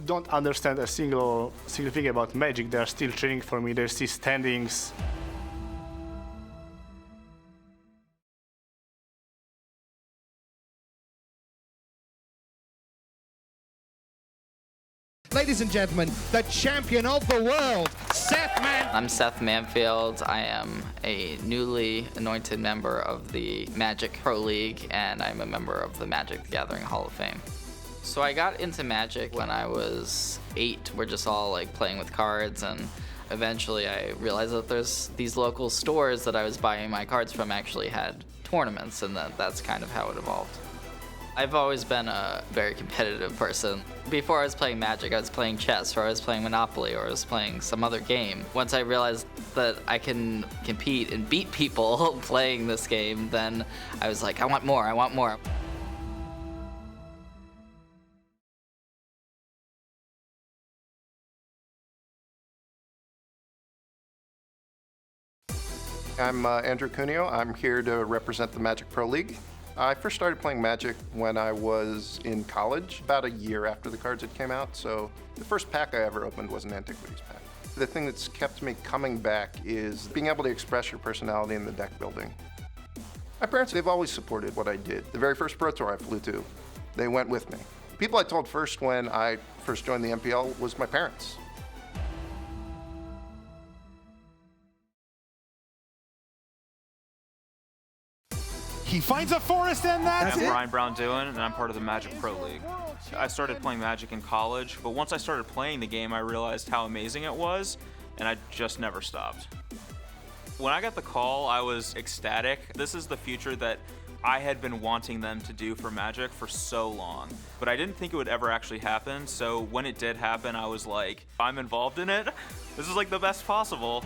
Don't understand a single thing about Magic. They're still training for me. There's these standings. Ladies and gentlemen, the champion of the world, Seth Man. I'm Seth Manfield. I am a newly anointed member of the Magic Pro League, and I'm a member of the Magic the Gathering Hall of Fame. So I got into Magic when I was 8. We're just all like playing with cards, and eventually I realized that there's these local stores that I was buying my cards from actually had tournaments, and that's kind of how it evolved. I've always been a very competitive person. Before I was playing Magic, I was playing chess, or I was playing Monopoly, or I was playing some other game. Once I realized that I can compete and beat people playing this game, then I was like, I want more, I want more. I'm Andrew Cuneo. I'm here to represent the Magic Pro League. I first started playing Magic when I was in college, about a year after the cards had came out, so the first pack I ever opened was an Antiquities pack. The thing that's kept me coming back is being able to express your personality in the deck building. My parents, they've always supported what I did. The very first Pro Tour I flew to, they went with me. The people I told first when I first joined the MPL was my parents. He finds a forest, and that's I'm it. Brian Brown-Dewin, and I'm part of the Magic Pro League. I started playing Magic in college, but once I started playing the game, I realized how amazing it was, and I just never stopped. When I got the call, I was ecstatic. This is the future that I had been wanting them to do for Magic for so long, but I didn't think it would ever actually happen, so when it did happen, I was like, I'm involved in it. This is like the best possible.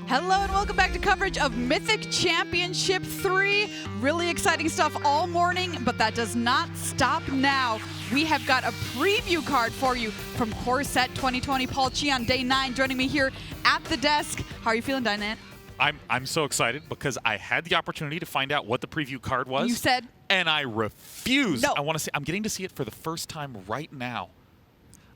Hello and welcome back to coverage of Mythic Championship 3. Really exciting stuff all morning, but that does not stop now. We have got a preview card for you from Core Set 2020. Paul Chi on day 9 joining me here at the desk. How are you feeling, Dinette? I'm so excited because I had the opportunity to find out what the preview card was. You said? And I refused. No. I want to see. I'm getting to see it for the first time right now.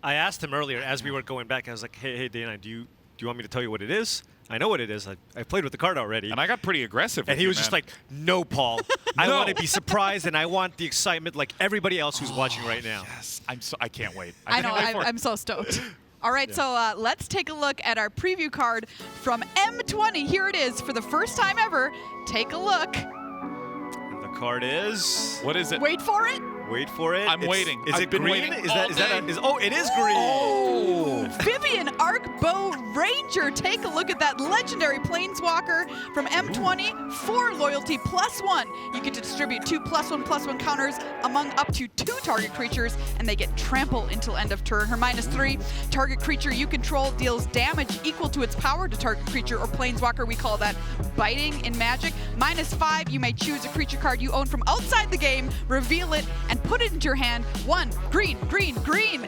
I asked him earlier as we were going back. I was like, hey Dana, do you want me to tell you what it is? I know what it is. I played with the card already. And I got pretty aggressive. And he was just like, no, Paul. I No. want to be surprised, and I want the excitement like everybody else who's watching right now. Yes, I can't wait. I know, can't wait for it. I'm so stoked. All right, so let's take a look at our preview card from M20. Here it is for the first time ever. Take a look. And the card is... What is it? Wait for it. Wait for it. I'm waiting. Is I've it been green? waiting Is all that day. oh, it is green. Oh. Vivien Arcbow Ranger. Take a look at that legendary Planeswalker from M20. 4 loyalty +1. You get to distribute 2 +1/+1 counters among up to 2 target creatures, and they get trample until end of turn. Her -3. Target creature you control deals damage equal to its power to target creature or Planeswalker. We call that biting in Magic. -5. You may choose a creature card you own from outside the game, reveal it, and put it into your hand. 1 green, green, green.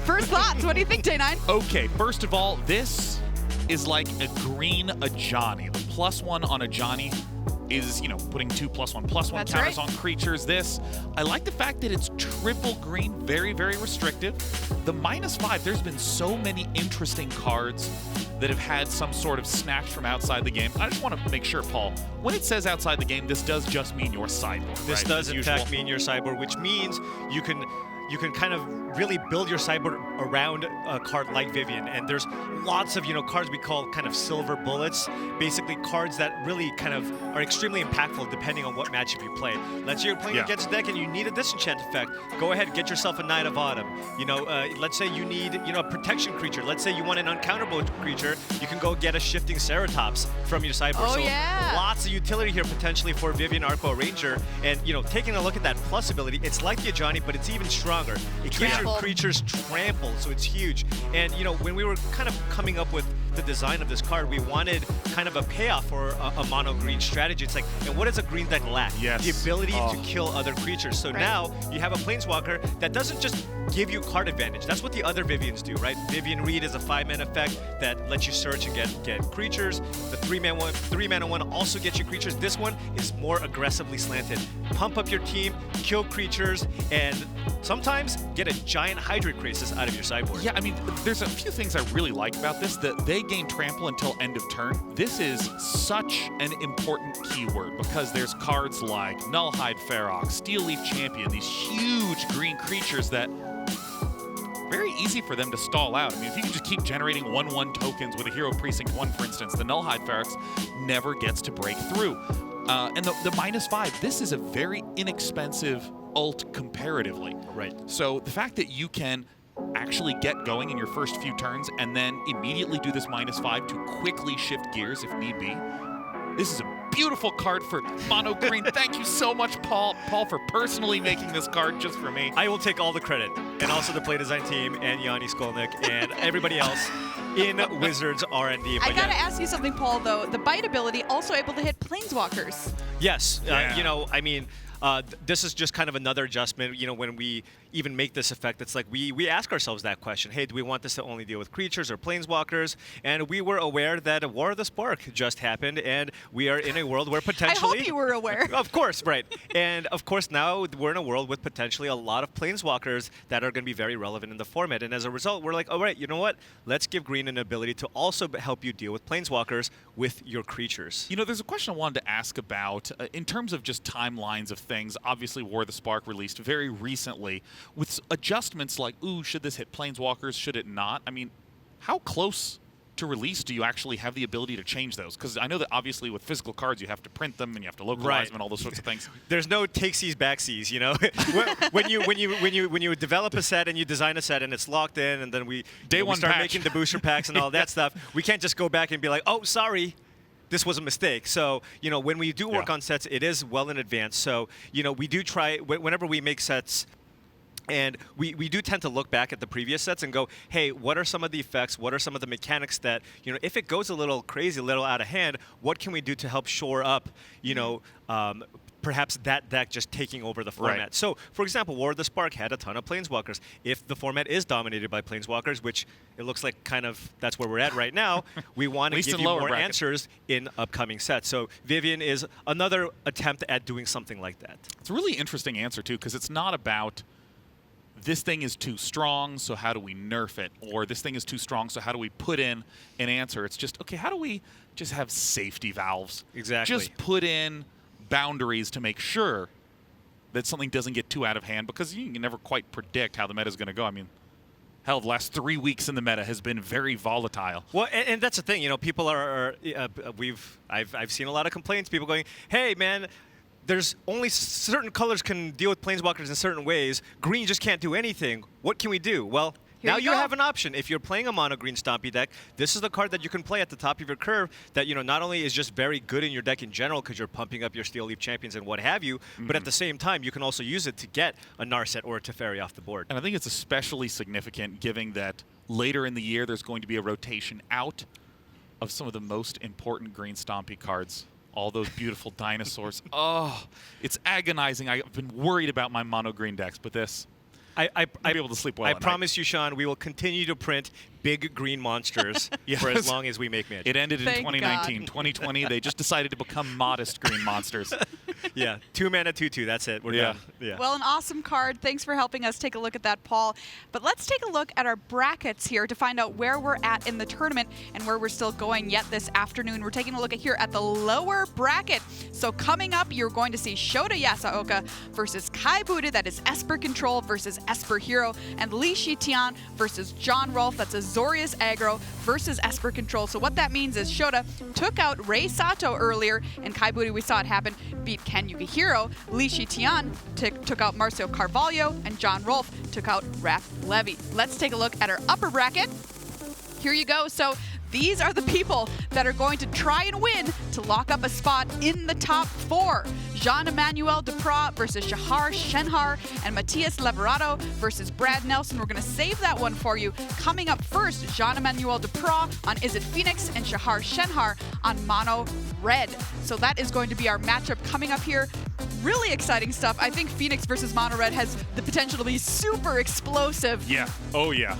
First thoughts, what do you think, Day9? Okay, first of all, this is like a green Ajani. The +1 on Ajani is, putting 2 +1/+1 That's counters right. on creatures. I like the fact that it's triple green, very, very restrictive. The -5, there's been so many interesting cards that have had some sort of snatch from outside the game. I just want to make sure, Paul, when it says outside the game, this does just mean your sideboard, This right? does As in usual. fact mean your sideboard, which means you can kind of really build your sideboard around a card like Vivien. And there's lots of cards we call kind of silver bullets, basically cards that really kind of are extremely impactful depending on what matchup you play. Let's say you're playing against a deck and you need a disenchant effect. Go ahead, get yourself a Knight of Autumn. Let's say you need a protection creature. Let's say you want an uncounterable creature. You can go get a Shifting Ceratops from your sideboard. Oh, so yeah. lots of utility here potentially for Vivien Arcbow Ranger. And taking a look at that plus ability, it's like the Ajani, but it's even stronger. It gives your Trample. creatures trample, so it's huge. And when we were kind of coming up with the design of this card, we wanted kind of a payoff for a mono green strategy. It's like, and what does a green deck lack? Yes. The ability to kill other creatures. So Right. now you have a Planeswalker that doesn't just give you card advantage. That's what the other Viviens do, right? Vivien Reed is a 5-mana effect that lets you search and get creatures. The 3-mana one also gets you creatures. This one is more aggressively slanted. Pump up your team, kill creatures, and sometimes get a giant Hydroid Crisis out of your sideboard. Yeah, I mean, there's a few things I really like about this. That they gain trample until end of turn. This is such an important keyword because there's cards like Nullhide Ferox, Steel Leaf Champion, these huge green creatures that very easy for them to stall out. I mean, if you can just keep generating 1/1 tokens with a Hero Precinct 1, for instance, the Nullhide Ferox never gets to break through. And the -5, this is a very inexpensive ult comparatively. Right. So the fact that you can actually get going in your first few turns and then immediately do this -5 to quickly shift gears if need be, this is a beautiful card for mono green. Thank you so much, Paul, for personally making this card just for me. I will take all the credit, and also the play design team, and Yanni Skolnick, and everybody else in Wizards R&D. I But gotta yeah. ask you something, Paul, though. The bite ability also able to hit Planeswalkers. Yes, Yeah. you know, I mean, this is just kind of another adjustment. You know, when we even make this effect, it's like we ask ourselves that question. Hey, do we want this to only deal with creatures or planeswalkers? And we were aware that a War of the Spark just happened, and we are in a world where potentially... I hope you were aware. Of course, right. And of course, now we're in a world with potentially a lot of planeswalkers that are going to be very relevant in the format. And as a result, we're like, all right, you know what? Let's give green an ability to also help you deal with planeswalkers with your creatures. You know, there's a question I wanted to ask about in terms of just timelines of things. Obviously, War of the Spark released very recently with adjustments like, ooh, should this hit Planeswalkers? Should it not? I mean, how close to release do you actually have the ability to change those? Because I know that obviously with physical cards, you have to print them and you have to localize Right. them and all those sorts of things. There's no takesies backsies, you know. when you develop a set and you design a set and it's locked in, and then we Day-one start patch. making the booster packs and all that stuff, we can't just go back and be like, oh, sorry, this was a mistake. So, you know, when we do work Yeah. on sets, it is well in advance. So, you know, we do try whenever we make sets. And we do tend to look back at the previous sets and go, hey, what are some of the effects? What are some of the mechanics that, you know, if it goes a little crazy, a little out of hand, what can we do to help shore up, you know, perhaps that deck just taking over the format? Right. So, for example, War of the Spark had a ton of Planeswalkers. If the format is dominated by Planeswalkers, which it looks like kind of that's where we're at right now, we want to least give in you lower more bracket. answers in upcoming sets. So Vivien is another attempt at doing something like that. It's a really interesting answer, too, because it's not about this thing is too strong, so how do we nerf it? Or this thing is too strong, so how do we put in an answer? It's just, okay, how do we just have safety valves? Exactly. Just put in boundaries to make sure that something doesn't get too out of hand, because you can never quite predict how the meta is going to go. I mean, hell, the last 3 weeks in the meta has been very volatile. Well, and that's the thing, you know, people I've seen a lot of complaints, people going, hey, man, there's only certain colors can deal with planeswalkers in certain ways. Green just can't do anything. What can we do? Well, Here now you you go. have an option. If you're playing a mono green stompy deck, this is the card that you can play at the top of your curve that, you know, not only is just very good in your deck in general because you're pumping up your Steel Leaf Champions and what have you, but at the same time, you can also use it to get a Narset or a Teferi off the board. And I think it's especially significant given that later in the year there's going to be a rotation out of some of the most important green stompy cards. All those beautiful dinosaurs. Oh, it's agonizing. I've been worried about my mono green decks, but this, I'll be able to sleep well I at night. promise you, Sean, we will continue to print big green monsters for as Yes. long as we make Magic. It ended in Thank 2019. God. 2020, they just decided to become modest green monsters. Yeah, 2 mana, 2/2. That's it. We're Yeah. done. Yeah. Well, an awesome card. Thanks for helping us take a look at that, Paul. But let's take a look at our brackets here to find out where we're at in the tournament and where we're still going yet this afternoon. We're taking a look at here at the lower bracket. So coming up, you're going to see Shota Yasuoka versus Kai Buda, that is Esper Control versus Esper Hero, and Li Shitian versus John Rolfe, that's Azorius Aggro versus Esper Control. So what that means is Shota took out Rei Sato earlier, and Kai Buda, we saw it happen, beat Ken Yukihiro. Li Shitian took out Marcio Carvalho, and John Rolfe took out Raph Levy. Let's take a look at our upper bracket. Here you go. So these are the people that are going to try and win to lock up a spot in the top 4. Jean-Emmanuel Depraz versus Shahar Shenhar, and Matthias Leverato versus Brad Nelson. We're going to save that one for you. Coming up first, Jean-Emmanuel Depraz on Izzet Phoenix and Shahar Shenhar on Mono-Red. So that is going to be our matchup coming up here. Really exciting stuff. I think Phoenix versus Mono-Red has the potential to be super explosive. Yeah. Oh, yeah.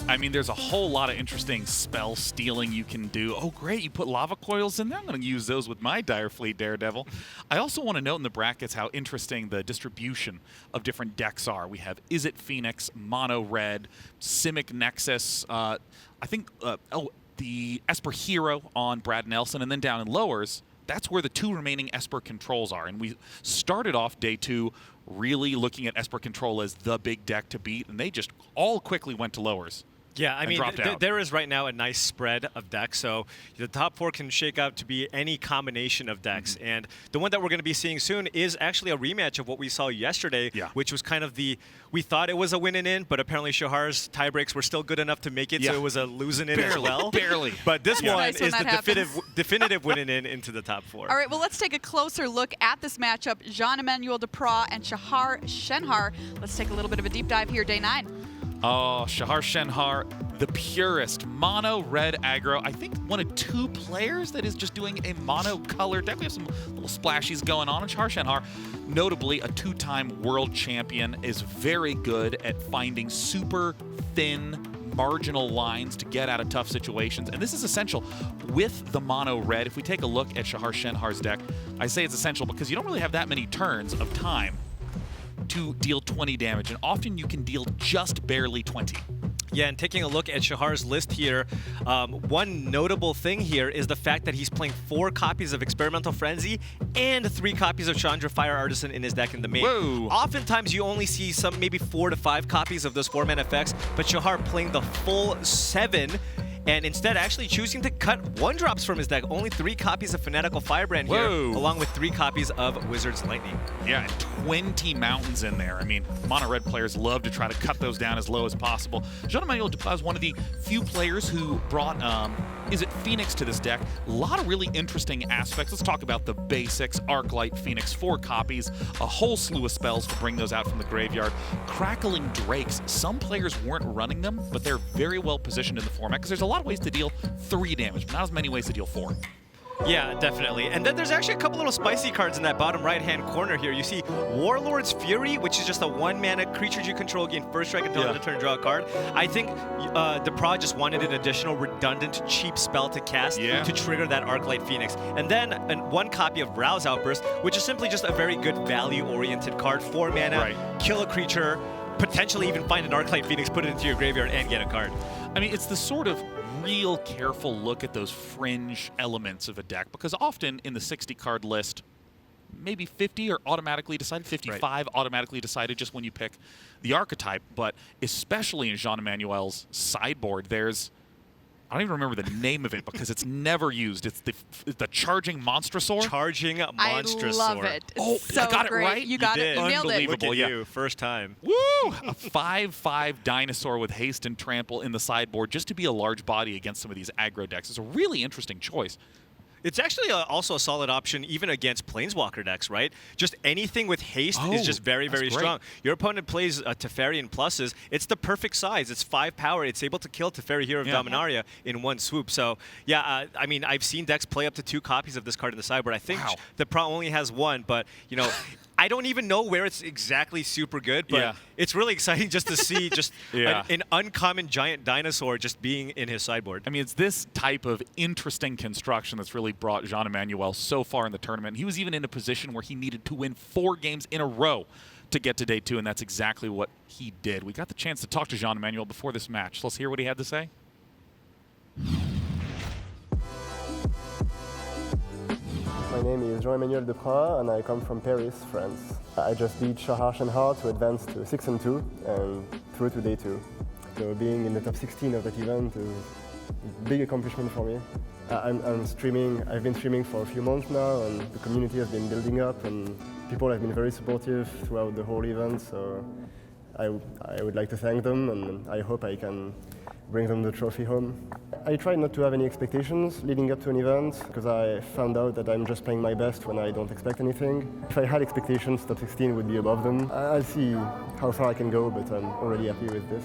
I mean, there's a whole lot of interesting spell stealing you can do. Oh, great. You put lava coils in there? I'm going to use those with my Dire Fleet Daredevil. I also want to note in the brackets how interesting the distribution of different decks are. We have Izzet Phoenix, Mono-Red, Simic Nexus, I think, the Esper Hero on Brad Nelson, and then down in lowers, that's where the 2 remaining Esper Controls are. And we started off day 2 really looking at Esper Control as the big deck to beat, and they just all quickly went to lowers. Yeah, I mean, there is right now a nice spread of decks, so the top 4 can shake out to be any combination of decks. And the one that we're going to be seeing soon is actually a rematch of what we saw yesterday, which was kind of we thought it was a win and in, but apparently Shahar's tiebreaks were still good enough to make it, so it was a losing in as well. Barely. But this one nice is when the definitive win and in into the top 4. All right, well, let's take a closer look at this matchup. Jean-Emmanuel Depraz and Shahar Shenhar. Let's take a little bit of a deep dive here, day 9. Oh, Shahar Shenhar, the purest Mono-Red Aggro. I think one of 2 players that is just doing a mono-color deck. We have some little splashies going on. And Shahar Shenhar, notably a 2-time world champion, is very good at finding super thin marginal lines to get out of tough situations. And this is essential with the Mono-Red. If we take a look at Shahar Shenhar's deck, I say it's essential because you don't really have that many turns of time to deal 20 damage, and often you can deal just barely 20. Yeah, and taking a look at Shahar's list here, one notable thing here is the fact that he's playing 4 copies of Experimental Frenzy and 3 copies of Chandra Fire Artisan in his deck in the main. Whoa. Oftentimes you only see some maybe 4 to 5 copies of those 4-man effects, but Shahar playing the full 7, and instead actually choosing to cut 1-drops from his deck. Only 3 copies of Fanatical Firebrand here, along with 3 copies of Wizard's Lightning. Yeah, 20 mountains in there. I mean, Mono-Red players love to try to cut those down as low as possible. Jean-Emmanuel Depraz is one of the few players who brought Izzet Phoenix to this deck. A lot of really interesting aspects. Let's talk about the basics. Arclight Phoenix, 4 copies, a whole slew of spells to bring those out from the graveyard. Crackling Drakes. Some players weren't running them, but they're very well positioned in the format because there's a lot of ways to deal 3 damage, but not as many ways to deal 4. Yeah, definitely. And then there's actually a couple little spicy cards in that bottom right-hand corner here. You see Warlord's Fury, which is just a 1-mana creature you control, gain first strike until end of turn, draw a card. I think Depraz just wanted an additional redundant, cheap spell to cast to trigger that Arclight Phoenix. And then 1 copy of Rouse Outburst, which is simply just a very good value-oriented card. 4 mana, kill a creature, potentially even find an Arclight Phoenix, put it into your graveyard, and get a card. I mean, it's the sort of real careful look at those fringe elements of a deck, because often in the 60-card list, maybe 50 are automatically decided, 55 automatically decided just when you pick the archetype. But especially in Jean-Emmanuel's sideboard, there's, I don't even remember the name of it because it's never used. It's the Charging Monstrosaur. Charging Monstrosaur. I love it. It's so I got great. it right? You got it. You nailed it. Unbelievable. Look at you, first time. Woo! A 5/5 dinosaur with haste and trample in the sideboard just to be a large body against some of these aggro decks. It's a really interesting choice. It's actually also a solid option even against Planeswalker decks, right? Just anything with haste is just very, very strong. Your opponent plays Teferi and pluses. It's the perfect size. It's 5 power. It's able to kill Teferi, Hero of Dominaria in 1 swoop. So, yeah, I mean, I've seen decks play up to 2 copies of this card in the sideboard. I think the Pro only has 1, but, you know, I don't even know where it's exactly super good, but it's really exciting just to see just an uncommon giant dinosaur just being in his sideboard. I mean, it's this type of interesting construction that's really brought Jean-Emmanuel so far in the tournament. He was even in a position where he needed to win 4 games in a row to get to day 2, and that's exactly what he did. We got the chance to talk to Jean-Emmanuel before this match. Let's hear what he had to say. My name is Jean-Emmanuel Depraz and I come from Paris, France. I just beat Shahar Shenhar to advance to 6-2 and through to day 2. So being in the top 16 of that event is a big accomplishment for me. I'm streaming, I've been streaming for a few months now and the community has been building up and people have been very supportive throughout the whole event, so I would like to thank them and I hope I can bring them the trophy home. I try not to have any expectations leading up to an event, because I found out that I'm just playing my best when I don't expect anything. If I had expectations, top 16 would be above them. I'll see how far I can go, but I'm already happy with this.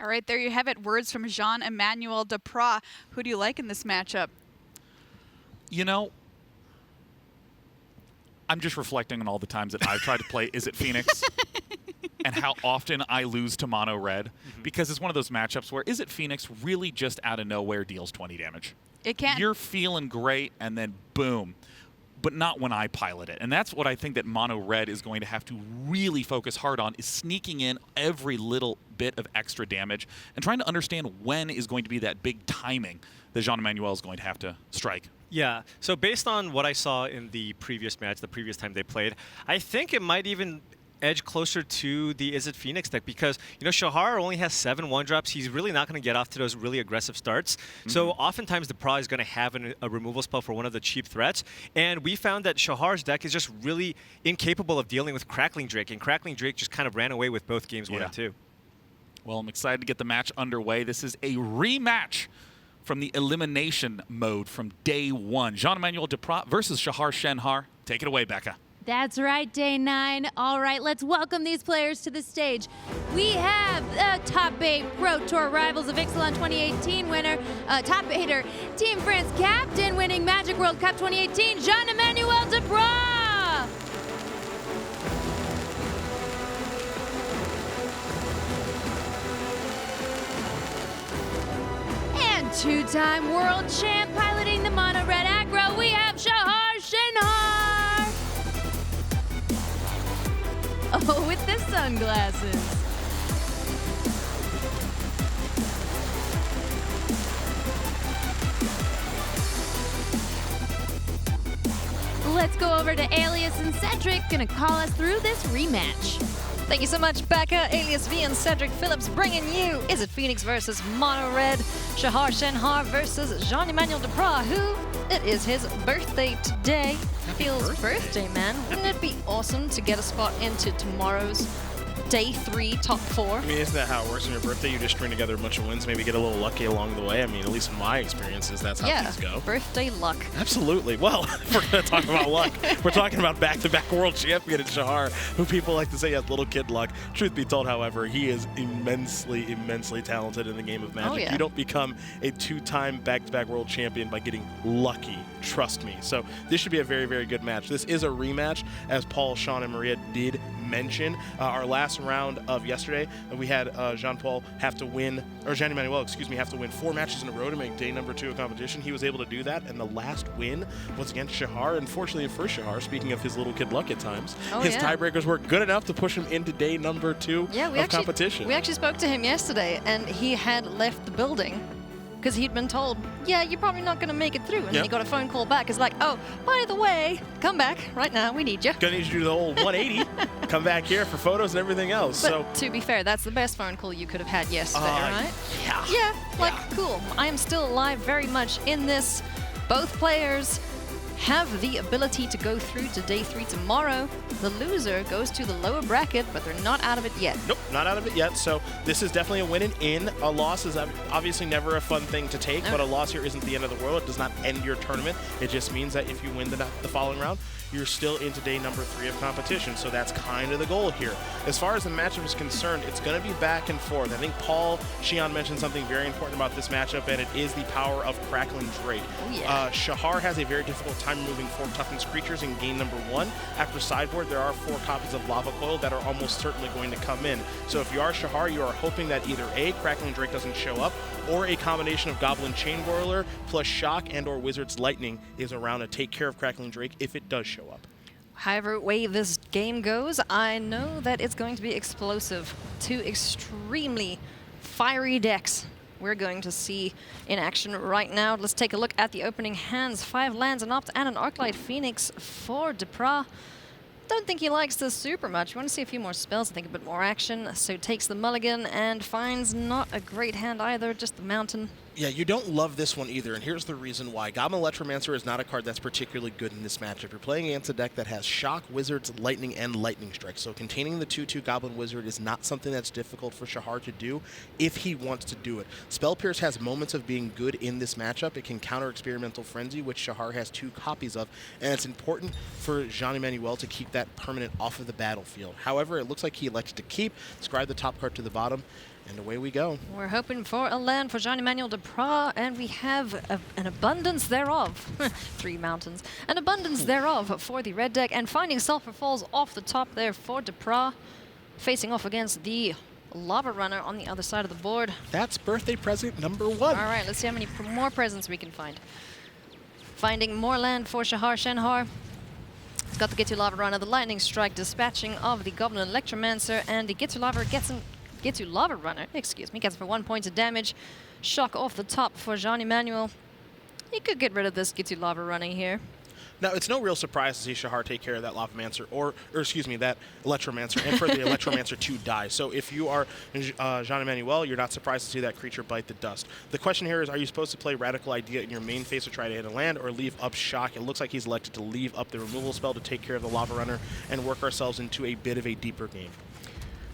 All right, there you have it. Words from Jean-Emmanuel Depraz. Who do you like in this matchup? You know, I'm just reflecting on all the times that I've tried to play Izzet Phoenix and how often I lose to Mono-Red, because it's one of those matchups where Izzet Phoenix really just out of nowhere deals 20 damage. It can. You're feeling great, and then boom. But not when I pilot it. And that's what I think that Mono-Red is going to have to really focus hard on, is sneaking in every little bit of extra damage and trying to understand when is going to be that big timing that Jean-Emmanuel is going to have to strike. Yeah, so based on what I saw in the previous match, the previous time they played, I think it might even edge closer to the Izzet Phoenix deck, because, you know, Shahar only has 7 1-drops. He's really not going to get off to those really aggressive starts. So oftentimes Depraz is going to have a removal spell for one of the cheap threats. And we found that Shahar's deck is just really incapable of dealing with Crackling Drake. And Crackling Drake just kind of ran away with both games 1 and 2. Well, I'm excited to get the match underway. This is a rematch from the elimination mode from day 1. Jean-Emmanuel Depraz versus Shahar Shenhar. Take it away, Becca. That's right, day 9. All right, let's welcome these players to the stage. We have the Top 8 Pro Tour Rivals of Ixalan 2018 winner, Top 8er, Team France captain winning Magic World Cup 2018, Jean-Emmanuel Depraz. And 2-time world champ piloting the Mono-Red Aggro, we have Shahar Shenhar. Oh, with the sunglasses. Let's go over to Alias and Cedric, gonna call us through this rematch. Thank you so much, Becca. Alias V and Cedric Phillips bringing you Izzet Phoenix versus Mono-Red, Shahar Shenhar versus Jean-Emmanuel Depraz, who it is his birthday today. Feels birthday, man. Wouldn't it be awesome to get a spot into tomorrow's day 3 top 4? I mean, isn't that how it works on your birthday? You just string together a bunch of wins, maybe get a little lucky along the way. I mean, at least in my experiences, that's how things go. Birthday luck. Absolutely. Well, if we're going to talk about luck, we're talking about back-to-back world champion in Shahar, who people like to say has little kid luck. Truth be told, however, he is immensely, immensely talented in the game of Magic. Oh, yeah. You don't become a 2-time back-to-back world champion by getting lucky. Trust me. So this should be a very, very good match. This is a rematch, as Paul, Sean, and Maria did mention. Our last round of yesterday, we had Jean-Paul have to win, or Jean-Emmanuel, excuse me, have to win 4 matches in a row to make day number 2 of competition. He was able to do that, and the last win was against Shahar. Unfortunately for Shahar, speaking of his little kid luck at times, his tiebreakers were good enough to push him into day number 2 of competition. We actually spoke to him yesterday, and he had left the building because he'd been told, yeah, you're probably not going to make it through. And then he got a phone call back. It's like, oh, by the way, come back right now. We need you. Gonna need you to do the whole 180. Come back here for photos and everything else. But so to be fair, that's the best phone call you could have had yesterday, right? Yeah. Yeah, cool. I am still alive very much in this. Both players have the ability to go through to day 3 tomorrow. The loser goes to the lower bracket, but they're not out of it yet. Nope, not out of it yet. So this is definitely a win and in. A loss is obviously never a fun thing to take, but a loss here isn't the end of the world. It does not end your tournament. It just means that if you win the following round, you're still into day number 3 of competition. So that's kind of the goal here. As far as the matchup is concerned, it's going to be back and forth. I think Paul Xian mentioned something very important about this matchup, and it is the power of Crackling Drake. Oh, yeah. Shahar has a very difficult time removing 4 toughness creatures in game number 1. After sideboard, there are 4 copies of Lava Coil that are almost certainly going to come in. So if you are Shahar, you are hoping that either A, Crackling Drake doesn't show up, or a combination of Goblin Chain Boiler plus Shock and or Wizard's Lightning is around to take care of Crackling Drake if it does show up. However way this game goes, I know that it's going to be explosive. 2 extremely fiery decks we're going to see in action right now. Let's take a look at the opening hands. 5 lands, an Opt, and an Arclight Phoenix for Depraz. Don't think he likes this super much. We want to see a few more spells, I think a bit more action. So takes the mulligan and finds not a great hand either, just the mountain. Yeah, you don't love this one either, and here's the reason why. Goblin Electromancer is not a card that's particularly good in this matchup. You're playing against a deck that has Shock, Wizards, Lightning, and Lightning Strike, so containing the 2/2 Goblin Wizard is not something that's difficult for Shahar to do if he wants to do it. Spell Pierce has moments of being good in this matchup. It can counter Experimental Frenzy, which Shahar has 2 copies of, and it's important for Jean-Emmanuel to keep that permanent off of the battlefield. However, it looks like he elects to keep, scribe the top card to the bottom, and away we go. We're hoping for a land for Jean-Emmanuel Depraz, and we have an abundance thereof. 3 mountains. An abundance thereof for the red deck, and finding Sulphur Falls off the top there for Depraz, facing off against the Lava Runner on the other side of the board. That's birthday present number 1. All right, let's see how many more presents we can find. Finding more land for Shahar Shenhar. He's got the Get to Lava Runner, the Lightning Strike, dispatching of the Goblin Electromancer, and the Get to Lava Runner, excuse me, gets for 1 point of damage. Shock off the top for Jean-Emmanuel. He could get rid of this Get to Lava Runner here. Now, it's no real surprise to see Shahar take care of that Lavamancer, or excuse me, that Electromancer, and for the Electromancer to die. So if you are Jean-Emmanuel, you're not surprised to see that creature bite the dust. The question here is, are you supposed to play Radical Idea in your main phase to try to hit a land, or leave up Shock? It looks like he's elected to leave up the removal spell to take care of the Lava Runner and work ourselves into a bit of a deeper game.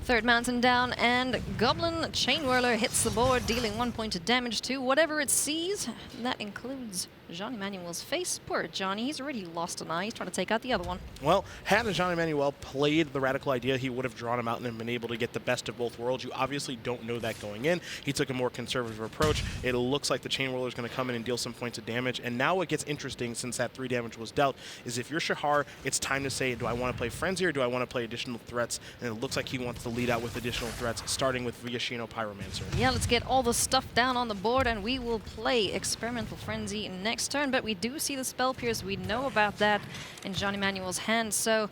Third mountain down, and Goblin Chain Whirler hits the board, dealing 1 point of damage to whatever it sees. That includes Jean-Emmanuel's face. Poor Johnny, he's already lost an eye. He's trying to take out the other one. Well, had Jean-Emmanuel played the Radical Idea, he would have drawn him out and been able to get the best of both worlds. You obviously don't know that going in. He took a more conservative approach. It looks like the Chain Whirler is going to come in and deal some points of damage. And now what gets interesting, since that 3 damage was dealt, is if you're Shahar, it's time to say, do I want to play Frenzy or do I want to play additional threats? And it looks like he wants to lead out with additional threats, starting with Vivien Pyromancer. Yeah, let's get all the stuff down on the board, and we will play Experimental Frenzy next turn. But we do see the Spell Pierce. We know about that in Jean-Emmanuel's hand, so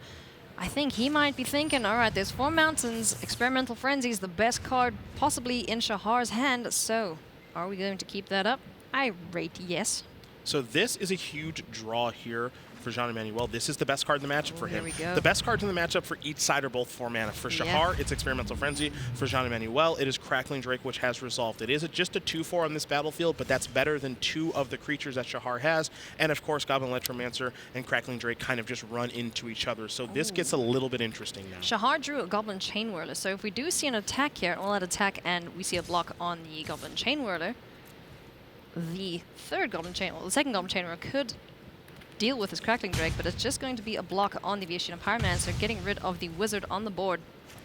I think he might be thinking, all right, there's 4 mountains. Experimental Frenzy is the best card possibly in Shahar's hand, so are we going to keep that up? I rate yes. So this is a huge draw here for Jean-Emmanuel. This is the best card in the matchup for him. Here we go. The best cards in the matchup for each side are both 4 mana. For Shahar, it's Experimental Frenzy. For Jean-Emmanuel, it is Crackling Drake, which has resolved. It is just a 2/4 on this battlefield, but that's better than 2 of the creatures that Shahar has. And of course, Goblin Electromancer and Crackling Drake kind of just run into each other. So this gets a little bit interesting now. Shahar drew a Goblin Chain Whirler, so if we do see an attack here, all that attack, and we see a block on the Goblin Chain Whirler, the second Goblin Chain Whirler could deal with his Crackling Drake, but it's just going to be a block on the Vivien Pyromancer, getting rid of the Wizard on the board.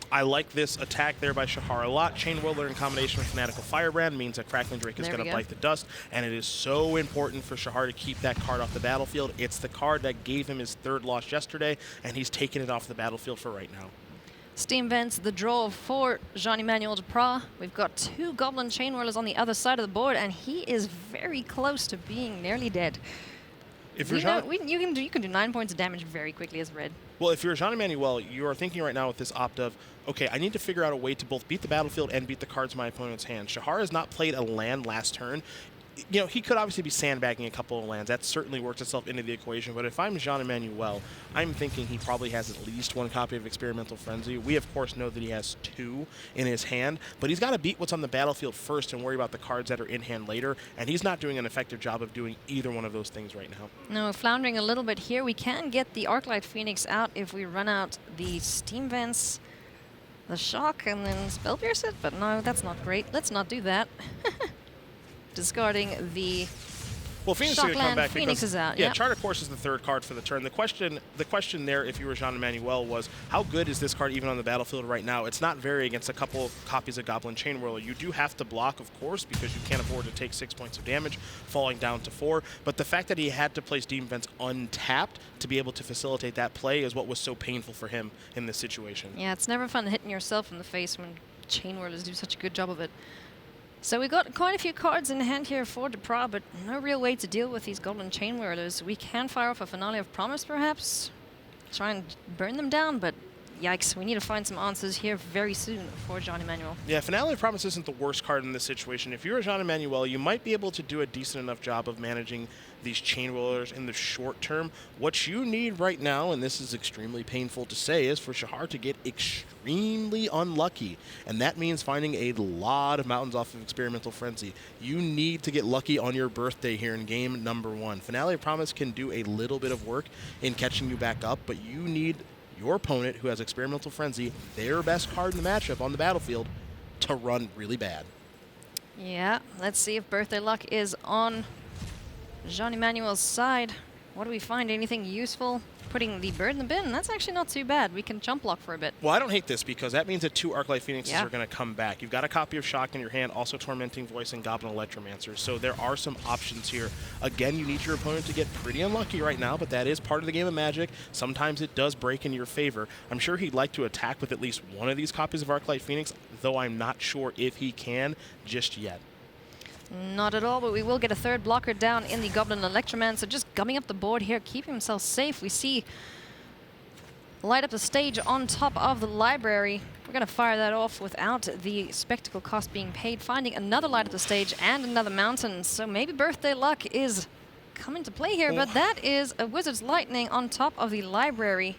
I like this attack there by Shahar a lot. Chain Whirler in combination with Fanatical Firebrand means that Crackling Drake is going to bite the dust, and it is so important for Shahar to keep that card off the battlefield. It's the card that gave him his 3rd loss yesterday, and he's taking it off the battlefield for right now. Steam Vents, the draw for Jean-Emmanuel Depraz. We've got 2 Goblin Chain Whirlers on the other side of the board, and he is very close to being nearly dead. If you're you can do 9 points of damage very quickly as red. Well, if you're Jean-Emmanuel, you are thinking right now with this opt of, okay, I need to figure out a way to both beat the battlefield and beat the cards in my opponent's hand. Shahar has not played a land last turn. You know, he could obviously be sandbagging a couple of lands. That certainly works itself into the equation. But if I'm Jean-Emmanuel, I'm thinking he probably has at least 1 copy of Experimental Frenzy. We, of course, know that he has 2 in his hand. But he's got to beat what's on the battlefield first and worry about the cards that are in hand later. And he's not doing an effective job of doing either one of those things right now. No, floundering a little bit here. We can get the Arclight Phoenix out if we run out the Steam Vents, the Shock, and then Spell Pierce it. But no, that's not great. Let's not do that. Discarding the Phoenix is going to come back Phoenix because is out. Yeah, Charter Course is the 3rd card for the turn. The question there, if you were Jean-Emmanuel, was how good is this card even on the battlefield right now? It's not very against a couple copies of Goblin Chain Whirler. You do have to block, of course, because you can't afford to take 6 points of damage, falling down to 4. But the fact that he had to play Steam Vents untapped to be able to facilitate that play is what was so painful for him in this situation. Yeah, it's never fun hitting yourself in the face when Chain Whirlers do such a good job of it. So we got quite a few cards in hand here for Depraz, but no real way to deal with these Goblin Chain Whirlers. We can fire off a Finale of Promise, perhaps. Try and burn them down, but Yikes, we need to find some answers here very soon for Jean-Emmanuel. Yeah, Finale of Promise isn't the worst card in this situation. If you're a Jean-Emmanuel, you might be able to do a decent enough job of managing these chain rollers in the short term. What you need right now, and this is extremely painful to say, is for Shahar to get extremely unlucky. And that means finding a lot of mountains off of Experimental Frenzy. You need to get lucky on your birthday here in game number 1. Finale of Promise can do a little bit of work in catching you back up, but you need your opponent, who has Experimental Frenzy, their best card in the matchup on the battlefield, to run really bad. Yeah, let's see if Birthday Luck is on Jean-Emmanuel's side. What do we find? Anything useful? Putting the bird in the bin, that's actually not too bad. We can jump block for a bit. Well, I don't hate this because that means that 2 Arclight Phoenixes Yeah. are going to come back. You've got a copy of Shock in your hand, also Tormenting Voice and Goblin Electromancer. So there are some options here. Again, you need your opponent to get pretty unlucky right now, but that is part of the game of Magic. Sometimes it does break in your favor. I'm sure he'd like to attack with at least one of these copies of Arclight Phoenix, though I'm not sure if he can just yet. Not at all, but we will get a third blocker down in the Goblin Electromancer, just gumming up the board here, keeping himself safe. We see light up the stage on top of the library. We're going to fire that off without the spectacle cost being paid, finding another light up the stage and another mountain. So maybe Birthday Luck is coming to play here, but that is a Wizard's Lightning on top of the library.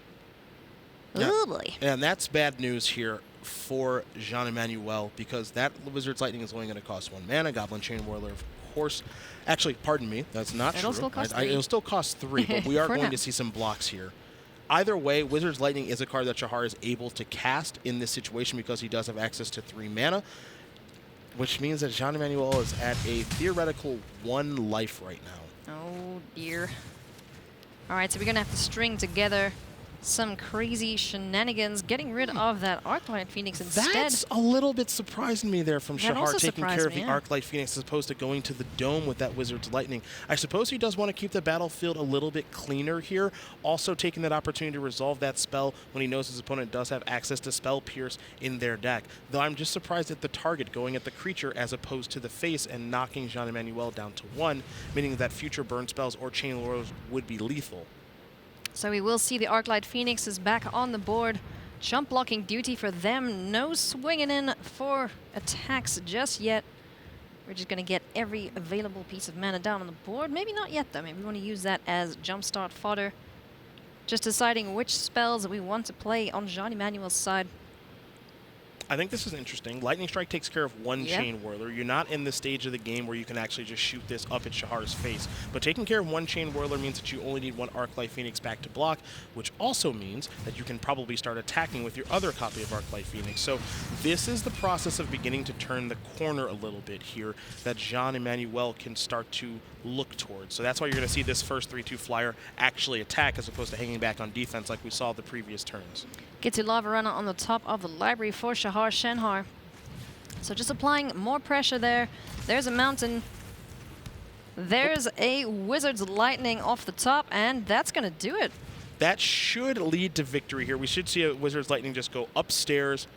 Oh boy. And that's bad news here for Jean-Emmanuel, because that Wizard's Lightning is only going to cost 1 mana. Goblin Chain Whirler, of course. Actually, pardon me, that's not true. It'll still cost 3. It'll still cost 3, but we are going to see some blocks here. Either way, Wizard's Lightning is a card that Shahar is able to cast in this situation because he does have access to 3 mana, which means that Jean-Emmanuel is at a theoretical 1 life right now. Oh dear. All right, so we're going to have to string together some crazy shenanigans, getting rid of that Arclight Phoenix instead. That's a little bit surprising me there from That Shahar, also taking surprised care of me, the yeah. Arclight Phoenix as opposed to going to the dome with that Wizard's Lightning. I suppose he does want to keep the battlefield a little bit cleaner here, also taking that opportunity to resolve that spell when he knows his opponent does have access to Spell Pierce in their deck. Though I'm just surprised at the target going at the creature as opposed to the face and knocking Jean-Emmanuel down to 1, meaning that future burn spells or chain whirlers would be lethal. So we will see the Arclight Phoenix is back on the board. Jump blocking duty for them. No swinging in for attacks just yet. We're just going to get every available piece of mana down on the board. Maybe not yet, though. Maybe we want to use that as jumpstart fodder. Just deciding which spells we want to play on Jean-Emmanuel's side. I think this is interesting. Lightning Strike takes care of 1 Yep. Chain Whirler. You're not in the stage of the game where you can actually just shoot this up at Shahar's face. But taking care of 1 Chain Whirler means that you only need 1 Arclight Phoenix back to block, which also means that you can probably start attacking with your other copy of Arclight Phoenix. So this is the process of beginning to turn the corner a little bit here that Jean-Emmanuel can start to look towards. So that's why you're going to see this first 3/2 flyer actually attack as opposed to hanging back on defense like we saw the previous turns. Get to Lava Runner on the top of the library for Shahar Shenhar. So just applying more pressure there. There's a mountain. There's a Wizard's Lightning off the top, and that's going to do it. That should lead to victory here. We should see a Wizard's Lightning just go upstairs.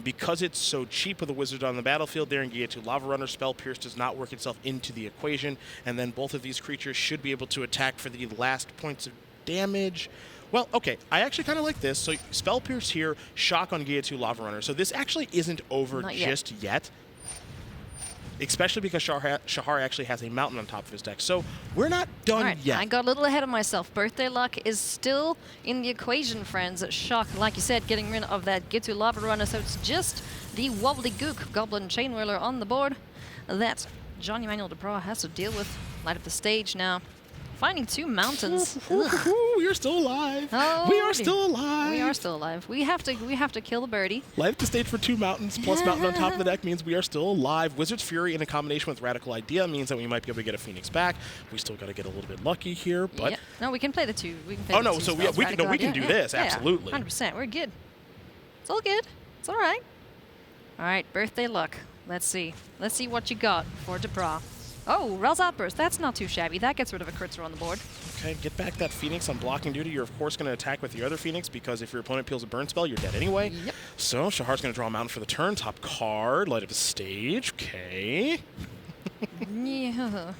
Because it's so cheap with a Wizard on the battlefield there and get to Lava Runner, Spell Pierce does not work itself into the equation, and then both of these creatures should be able to attack for the last points of damage. Well, okay, I actually kind of like this. So Spell Pierce here, Shock on Gaia 2 Lava Runner. So this actually isn't over Not yet. just yet. Especially because Shahar actually has a mountain on top of his deck. So we're not done All right, yet. I got a little ahead of myself. Birthday Luck is still in the equation, friends. Shock, like you said, getting rid of that Get to Lava Runner. So it's just the Wobbly Gook Goblin Chain Whirler on the board that Jean-Emmanuel Depraz has to deal with. Light up the stage now. Finding 2 mountains. We are still alive. Oh, we are still alive. We are still alive. We have to kill the birdie. Life to stage for 2 mountains plus mountain on top of the deck means we are still alive. Wizard's Fury in a combination with Radical Idea means that we might be able to get a Phoenix back. We still got to get a little bit lucky here, but Yeah. No, we can play the 2. We can play oh the no, 2 so spells. we can Radical do Idea. this Yeah, absolutely. 100%. We're good. It's all good. It's all right. All right, Birthday Luck. Let's see. Let's see what you got for Depraz. Oh, Rel's Outburst. That's not too shabby. That gets rid of a Kurtzer on the board. Okay, get back that Phoenix on blocking duty. You're of course going to attack with the other Phoenix because if your opponent peels a burn spell, you're dead anyway. Yep. So Shahar's going to draw a mountain for the turn. Top card, light up the stage. Okay. Yeah.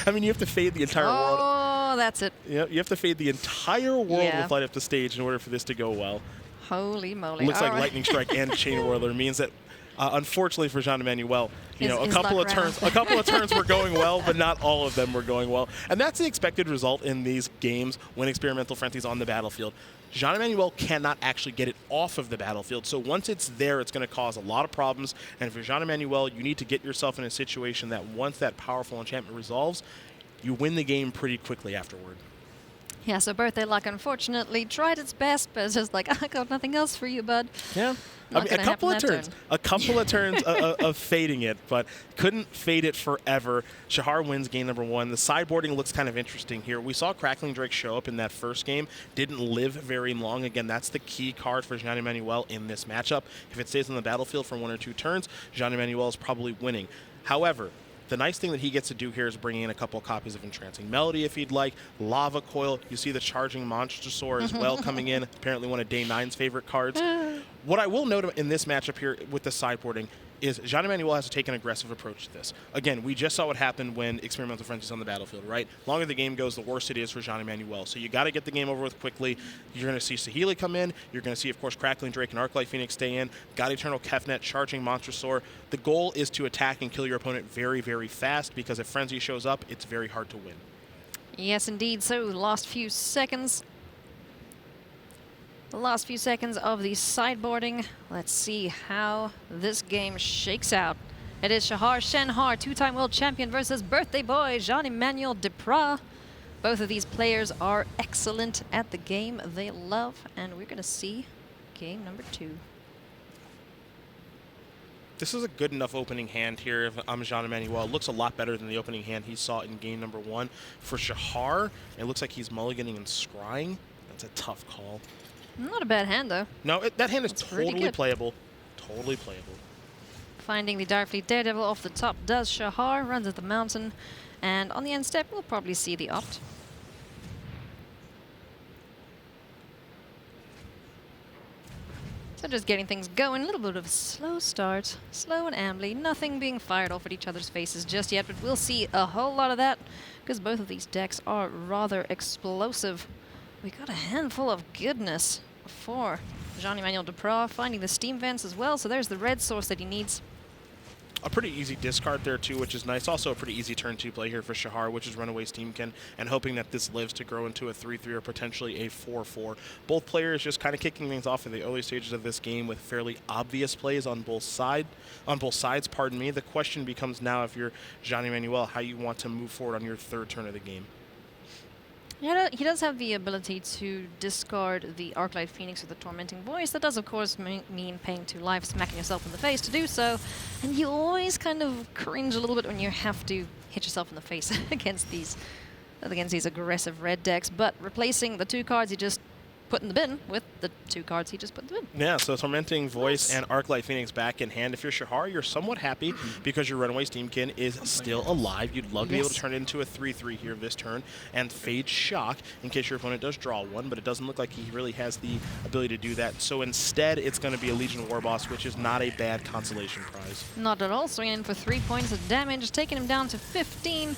I mean, you have to fade the entire world. Oh, that's it. Yeah, you have to fade the entire world Yeah. with light up the stage in order for this to go well. Holy moly. Looks like All right. Lightning Strike and Chain Whirler means that, unfortunately for Jean-Emmanuel, you know, a His couple luck of turns were going well, but not all of them were going well. And that's the expected result in these games when Experimental Frenzy's on the battlefield. Jean-Emmanuel cannot actually get it off of the battlefield, so once it's there, it's going to cause a lot of problems. And for Jean-Emmanuel, you need to get yourself in a situation that once that powerful enchantment resolves, you win the game pretty quickly afterward. Yeah, so Birthday Luck unfortunately tried its best, but it's just like, I got nothing else for you, bud. Yeah. Not I mean, gonna happen that turn. a couple of turns of fading it, but couldn't fade it forever. Shahar wins game number 1. The sideboarding looks kind of interesting here. We saw Crackling Drake show up in that first game, didn't live very long. Again, that's the key card for Jean-Emmanuel in this matchup. If it stays on the battlefield for 1 or 2 turns, Jean-Emmanuel is probably winning. However, the nice thing that he gets to do here is bring in a couple copies of Entrancing Melody if he'd like, Lava Coil. You see the Charging Monstrosaur as well coming in, apparently one of Day 9's favorite cards. What I will note in this matchup here with the sideboarding is Jean-Emmanuel has to take an aggressive approach to this. Again, we just saw what happened when Experimental Frenzy's on the battlefield, right? Longer the game goes, the worse it is for Jean-Emmanuel. So you got to get the game over with quickly. You're going to see Saheeli come in. You're going to see, of course, Crackling Drake and Arclight Phoenix stay in. Got Eternal Kefnet, Charging Monstrosaur. The goal is to attack and kill your opponent very, very fast, because if Frenzy shows up, it's very hard to win. Yes, indeed. So, last few seconds. The last few seconds of the sideboarding. Let's see how this game shakes out. It is Shahar Shenhar, 2-time world champion, versus birthday boy Jean-Emmanuel Depraz. Both of these players are excellent at the game they love, and we're going to see game number 2. This is a good enough opening hand here if I'm Jean-Emmanuel. It looks a lot better than the opening hand he saw in game number 1. For Shahar, it looks like he's mulliganing and scrying. That's a tough call. Not a bad hand, though. No, that hand is That's pretty totally good. playable. Totally playable. Finding the Direfleet Daredevil off the top does Shahar, runs at the mountain, and on the end step, we'll probably see the opt. So just getting things going, a little bit of a slow start, slow and ambly, nothing being fired off at each other's faces just yet, but we'll see a whole lot of that, because both of these decks are rather explosive. We got a handful of goodness for Jean-Emmanuel Depraz, finding the steam vents as well, so there's the red source that he needs. A pretty easy discard there, too, which is nice. Also a pretty easy turn 2 play here for Shahar, which is Runaway Steamkin, and hoping that this lives to grow into a 3-3 or potentially a 4-4. Both players just kind of kicking things off in the early stages of this game with fairly obvious plays on both sides. Pardon me. The question becomes now, if you're Jean-Emmanuel, how you want to move forward on your 3rd turn of the game. Yeah, he does have the ability to discard the Arclight Phoenix with the Tormenting Voice. That does, of course, mean paying 2 life, smacking yourself in the face to do so. And you always kind of cringe a little bit when you have to hit yourself in the face against these aggressive red decks. But replacing the 2 cards he just put in the bin with the 2 cards he just put in the bin. Yeah, so Tormenting Voice and Arclight Phoenix back in hand. If you're Shahar, you're somewhat happy because your Runaway Steamkin is still alive. You'd love to be able to turn it into a 3-3 here this turn and Fade Shock in case your opponent does draw one, but it doesn't look like he really has the ability to do that. So instead, it's going to be a Legion Warboss, which is not a bad consolation prize. Not at all. Swinging in for 3 points of damage, taking him down to 15.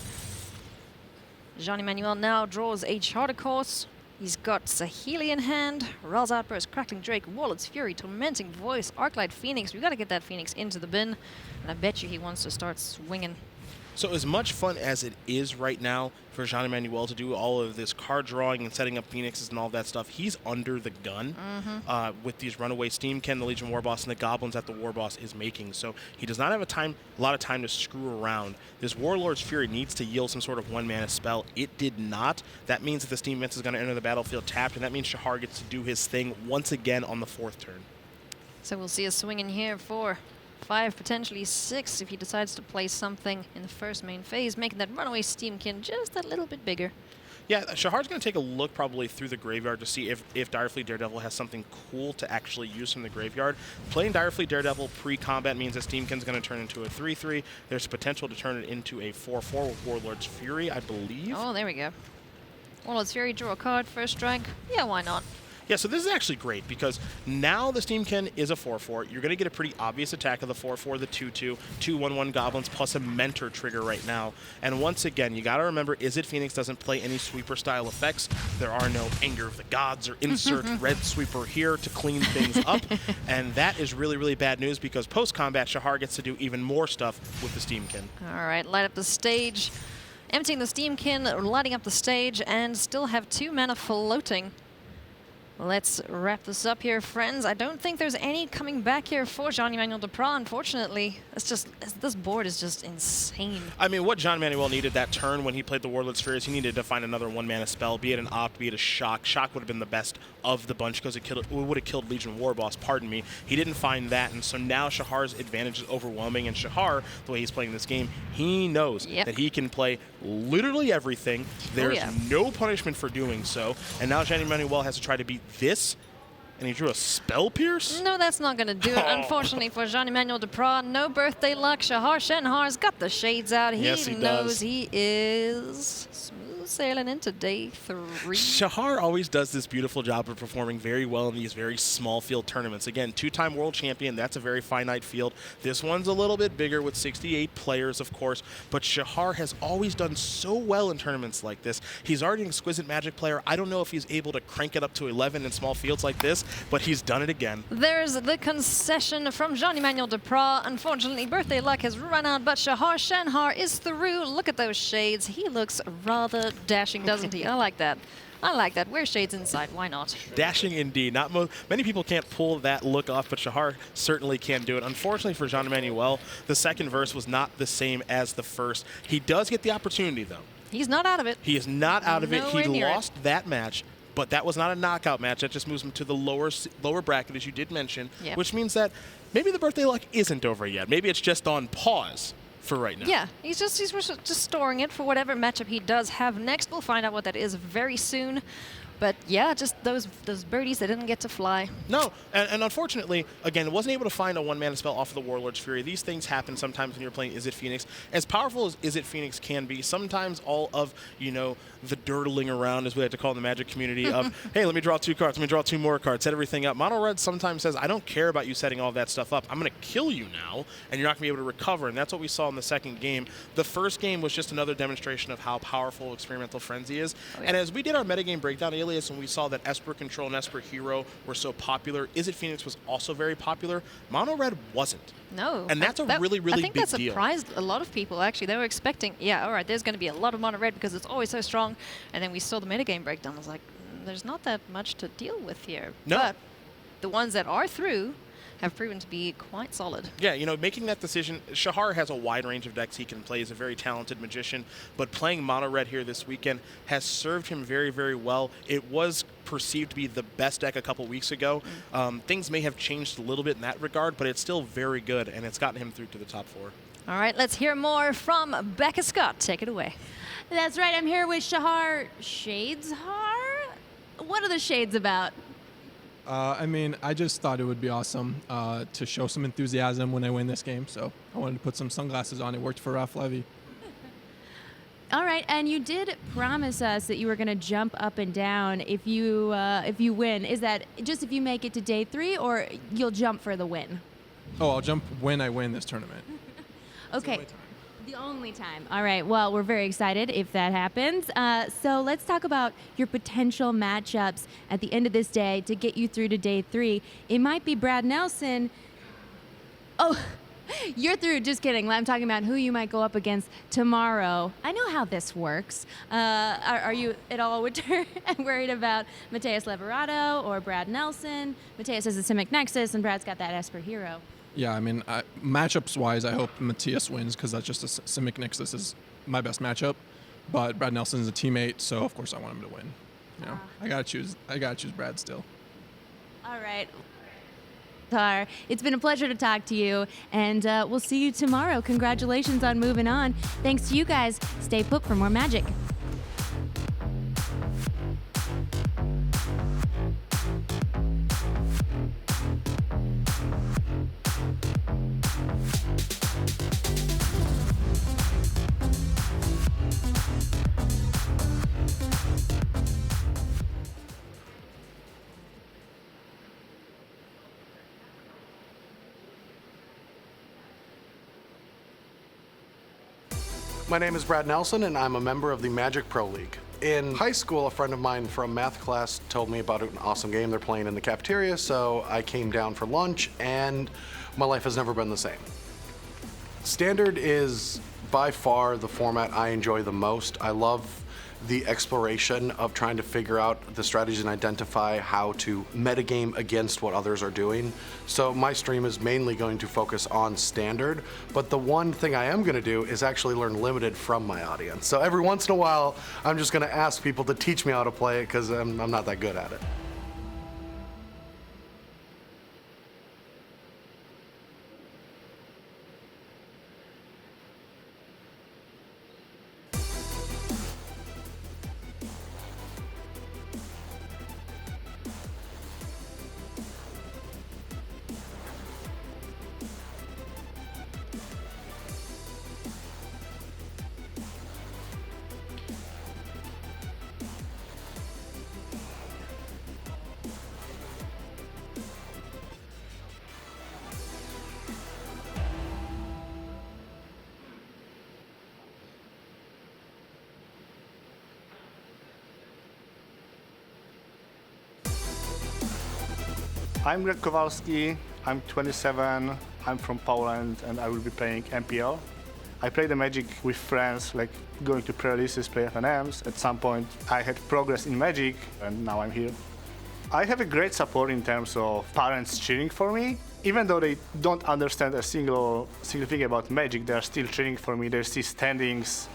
Jean-Emmanuel now draws a Charter Course. He's got Saheeli in hand, Rel's Outburst, Crackling Drake, Warlord's Fury, Tormenting Voice, Arclight Phoenix. We've got to get that Phoenix into the bin, and I bet you he wants to start swinging. So as much fun as it is right now for Jean-Emmanuel to do all of this card drawing and setting up Phoenixes and all that stuff, he's under the gun with these Runaway Steamkin, the Legion Warboss, and the Goblins that the Warboss is making. So he does not have a lot of time to screw around. This Warlord's Fury needs to yield some sort of 1-mana spell. It did not. That means that the Steam Vents is going to enter the battlefield tapped, and that means Shahar gets to do his thing once again on the 4th turn. So we'll see a swing in here for 5, potentially 6 if he decides to play something in the first main phase, making that Runaway Steamkin just a little bit bigger. Yeah, Shahar's going to take a look probably through the graveyard to see if Direfleet Daredevil has something cool to actually use from the graveyard. Playing Direfleet Daredevil pre-combat means that Steamkin's going to turn into a 3-3. There's potential to turn it into a 4-4 with Warlord's Fury, I believe. Oh, there we go. Warlord's Fury, draw a card, first strike. Yeah, why not? Yeah, so this is actually great because now the Steamkin is a 4/4. You're going to get a pretty obvious attack of the 4/4, the 2/2, 2/1/1 goblins plus a mentor trigger right now. And once again, you got to remember, Izzet Phoenix doesn't play any sweeper style effects. There are no Anger of the Gods or insert red sweeper here to clean things up. And that is really, really bad news because post-combat, Shahar gets to do even more stuff with the Steamkin. All right, light up the stage. Emptying the Steamkin, lighting up the stage, and still have 2 mana floating. Let's wrap this up here, friends. I don't think there's any coming back here for Jean-Emmanuel Depraz, unfortunately. This board is just insane. I mean, what Jean-Emmanuel needed that turn when he played the Warlord Sphere is he needed to find another 1-mana spell, be it an Opt, be it a Shock. Shock would have been the best of the bunch because it would have killed Legion Warboss, pardon me. He didn't find that, and so now Shahar's advantage is overwhelming, and Shahar, the way he's playing this game, he knows that he can play literally everything. There's no punishment for doing so, and now Jean-Emmanuel has to try to beat this, and he drew a Spell Pierce? No, that's not going to do it, unfortunately, for Jean-Emmanuel Depraz. No birthday luck. Shahar Shenhar's got the shades out. He knows he is smooth sailing into day 3. Shahar always does this beautiful job of performing very well in these very small field tournaments. Again, 2-time world champion, that's a very finite field. This one's a little bit bigger with 68 players, of course, but Shahar has always done so well in tournaments like this. He's already an exquisite Magic player. I don't know if he's able to crank it up to 11 in small fields like this, but he's done it again. There's the concession from Jean-Emmanuel Depraz. Unfortunately, birthday luck has run out, but Shahar Shenhar is through. Look at those shades. He looks rather dashing, doesn't he? I like that. I like that. Wear shades inside. Why not? Dashing indeed. Many people can't pull that look off, but Shahar certainly can do it. Unfortunately for Jean-Emmanuel, the second verse was not the same as the first. He does get the opportunity, though. He's not out of it. He is not out of it. Nowhere He near lost that match, but that was not a knockout match. That just moves him to the lower bracket, as you did mention, which means that maybe the birthday luck isn't over yet. Maybe it's just on pause for right now. Yeah, he's just storing it for whatever matchup he does have next. We'll find out what that is very soon. But yeah, just those birdies that didn't get to fly. No, and unfortunately, again, wasn't able to find a 1-mana spell off of the Warlord's Fury. These things happen sometimes when you're playing Izzet Phoenix. As powerful as Izzet Phoenix can be, sometimes all of, the dirtling around, as we like to call in the Magic community, of, hey, let me draw 2 cards, let me draw 2 more cards, set everything up. Mono-Red sometimes says, I don't care about you setting all that stuff up. I'm going to kill you now, and you're not going to be able to recover, and that's what we saw in the second game. The first game was just another demonstration of how powerful Experimental Frenzy is. And as we did our metagame breakdown, Alias, and we saw that Esper Control and Esper Hero were so popular, Izzet Phoenix was also very popular. Mono-Red wasn't. No. And that's a really, really big deal. I think that surprised a lot of people, actually. They were expecting, all right, there's going to be a lot of Mono-Red because it's always so strong. And then we saw the metagame breakdown. I was like, there's not that much to deal with here. No. But the ones that are through have proven to be quite solid. Yeah, making that decision, Shahar has a wide range of decks he can play. He's a very talented magician, but playing Mono-Red here this weekend has served him very, very well. It was perceived to be the best deck a couple weeks ago. Things may have changed a little bit in that regard, but it's still very good, and it's gotten him through to the top 4. All right, let's hear more from Becca Scott. Take it away. That's right, I'm here with Shahar Shadeshar. What are the shades about? I just thought it would be awesome to show some enthusiasm when I win this game, so I wanted to put some sunglasses on. It worked for Ralph Levy. All right, and you did promise us that you were going to jump up and down if you win. Is that just if you make it to day 3, or you'll jump for the win? Oh, I'll jump when I win this tournament. Okay. The only time. All right. Well, we're very excited if that happens. So let's talk about your potential matchups at the end of this day to get you through to day 3. It might be Brad Nelson. Oh, you're through. Just kidding. I'm talking about who you might go up against tomorrow. I know how this works. Are you at all worried about Mateus Leverato or Brad Nelson? Mateus has a Simic Nexus, and Brad's got that Esper Hero. Yeah, matchups-wise, I hope Matthias wins because that's just a Simic Nexus is my best matchup. But Brad Nelson's a teammate, so of course I want him to win. I gotta choose Brad still. All right. It's been a pleasure to talk to you, and we'll see you tomorrow. Congratulations on moving on. Thanks to you guys. Stay put for more Magic. My name is Brad Nelson, and I'm a member of the Magic Pro League. In high school, a friend of mine from math class told me about an awesome game they're playing in the cafeteria, so I came down for lunch, and my life has never been the same. Standard is by far the format I enjoy the most. I love the exploration of trying to figure out the strategies and identify how to metagame against what others are doing. So my stream is mainly going to focus on Standard, but the one thing I am going to do is actually learn Limited from my audience. So every once in a while, I'm just going to ask people to teach me how to play it because I'm not that good at it. I'm Greg Kowalski, I'm 27, I'm from Poland, and I will be playing MPL. I play the Magic with friends, like going to pre-releases, play FNMs. At some point, I had progress in Magic, and now I'm here. I have a great support in terms of parents cheering for me. Even though they don't understand a single thing about Magic, they're still cheering for me. They see standings.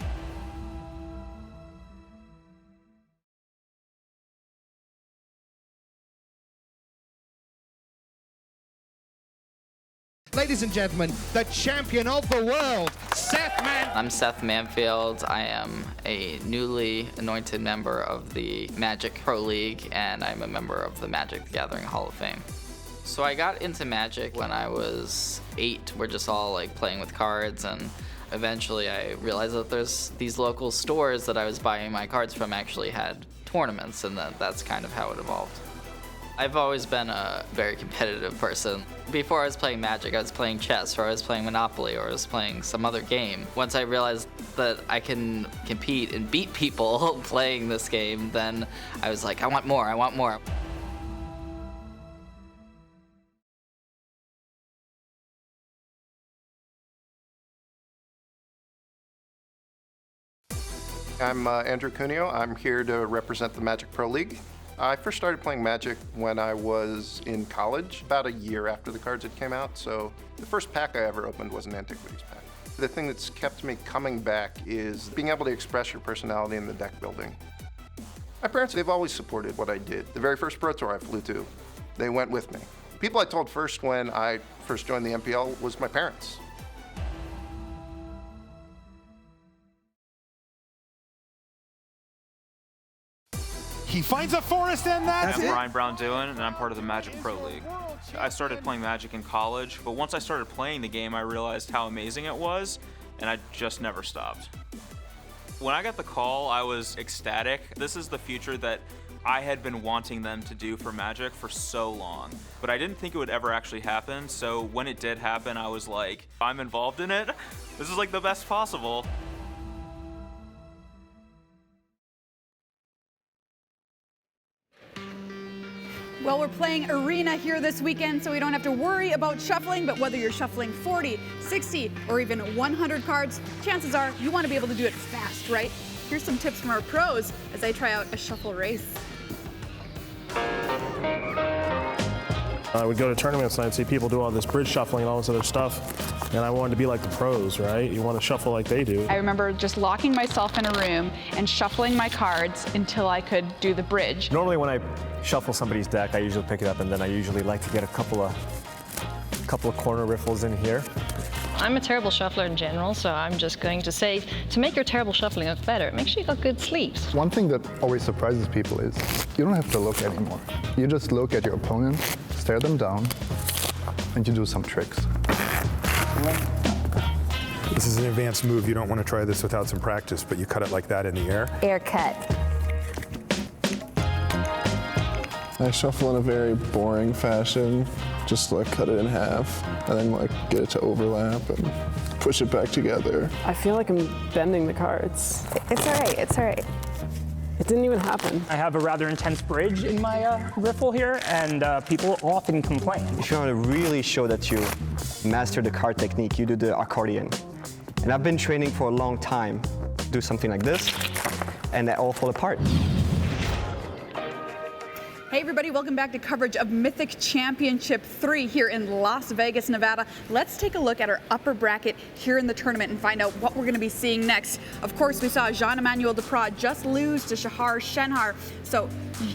Ladies and gentlemen, the champion of the world, Seth Man. I'm Seth Manfield. I am a newly anointed member of the Magic Pro League, and I'm a member of the Magic the Gathering Hall of Fame. So I got into Magic when I was 8. We're just all like playing with cards, and eventually I realized that there's these local stores that I was buying my cards from actually had tournaments, and that's kind of how it evolved. I've always been a very competitive person. Before I was playing Magic, I was playing chess, or I was playing Monopoly, or I was playing some other game. Once I realized that I can compete and beat people playing this game, then I was like, I want more, I want more. I'm Andrew Cuneo. I'm here to represent the Magic Pro League. I first started playing Magic when I was in college, about a year after the cards had came out, so the first pack I ever opened was an Antiquities pack. The thing that's kept me coming back is being able to express your personality in the deck building. My parents, they've always supported what I did. The very first Pro Tour I flew to, they went with me. People I told first when I first joined the MPL was my parents. He finds a forest, and that's it. I'm Brian Brown Doohan, and I'm part of the Magic Pro League. I started playing Magic in college, but once I started playing the game, I realized how amazing it was, and I just never stopped. When I got the call, I was ecstatic. This is the future that I had been wanting them to do for Magic for so long, but I didn't think it would ever actually happen, so when it did happen, I was like, I'm involved in it? This is like the best possible. Well, we're playing Arena here this weekend, so we don't have to worry about shuffling, but whether you're shuffling 40, 60, or even 100 cards, chances are you want to be able to do it fast, right? Here's some tips from our pros as I try out a shuffle race. I would go to tournaments and I'd see people do all this bridge shuffling and all this other stuff, and I wanted to be like the pros, right? You want to shuffle like they do. I remember just locking myself in a room and shuffling my cards until I could do the bridge. Normally when I shuffle somebody's deck, I usually pick it up, and then I usually like to get a couple of corner riffles in here. I'm a terrible shuffler in general, so I'm just going to say, to make your terrible shuffling look better, make sure you got good sleeves. One thing that always surprises people is you don't have to look anymore. You just look at your opponent, stare them down, and you do some tricks. This is an advanced move. You don't want to try this without some practice, but you cut it like that in the air. Air cut. I shuffle in a very boring fashion, just like cut it in half, and then like get it to overlap and push it back together. I feel like I'm bending the cards. It's all right, it's all right. It didn't even happen. I have a rather intense bridge in my riffle here, and people often complain. If you want to really show that you master the card technique, you do the accordion. And I've been training for a long time. Do something like this, and they all fall apart. Hey everybody, welcome back to coverage of Mythic Championship 3 here in Las Vegas, Nevada. Let's take a look at our upper bracket here in the tournament and find out what we're going to be seeing next. Of course, we saw Jean-Emmanuel Depraz just lose to Shahar Shenhar. So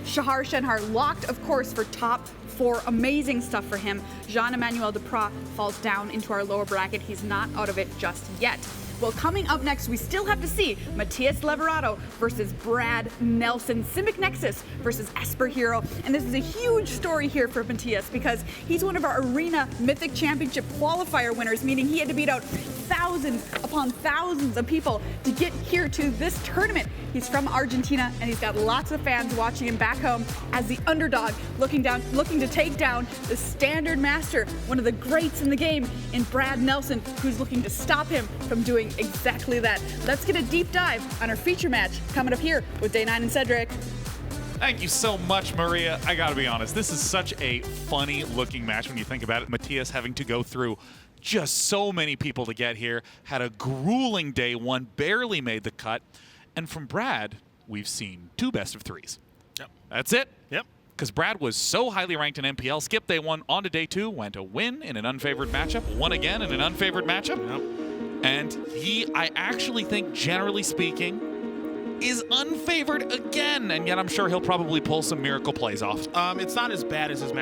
Shahar Shenhar locked, of course, for top 4. Amazing stuff for him. Jean-Emmanuel Depraz falls down into our lower bracket. He's not out of it just yet. Well, coming up next, we still have to see Matthias Leverato versus Brad Nelson, Simic Nexus versus Esper Hero. And this is a huge story here for Matthias because he's one of our Arena Mythic Championship qualifier winners, meaning he had to beat out thousands upon thousands of people to get here to this tournament. He's from Argentina, and he's got lots of fans watching him back home as the underdog, looking to take down the standard master, one of the greats in the game, in Brad Nelson, who's looking to stop him from doing exactly that. Let's get a deep dive on our feature match coming up here with Day 9 and Cedric. Thank you so much, Maria. I gotta be honest, this is such a funny looking match when you think about it. Matthias having to go through just so many people to get here, had a grueling day 1, barely made the cut. And from Brad, we've seen 2 best of 3s. Yep. That's it. Yep. Because Brad was so highly ranked in MPL, skipped day 1 on to day 2, went to win in an unfavored matchup, won again in an unfavored matchup. Yep. And he, I actually think, generally speaking, is unfavored again. And yet I'm sure he'll probably pull some miracle plays off. It's not as bad as his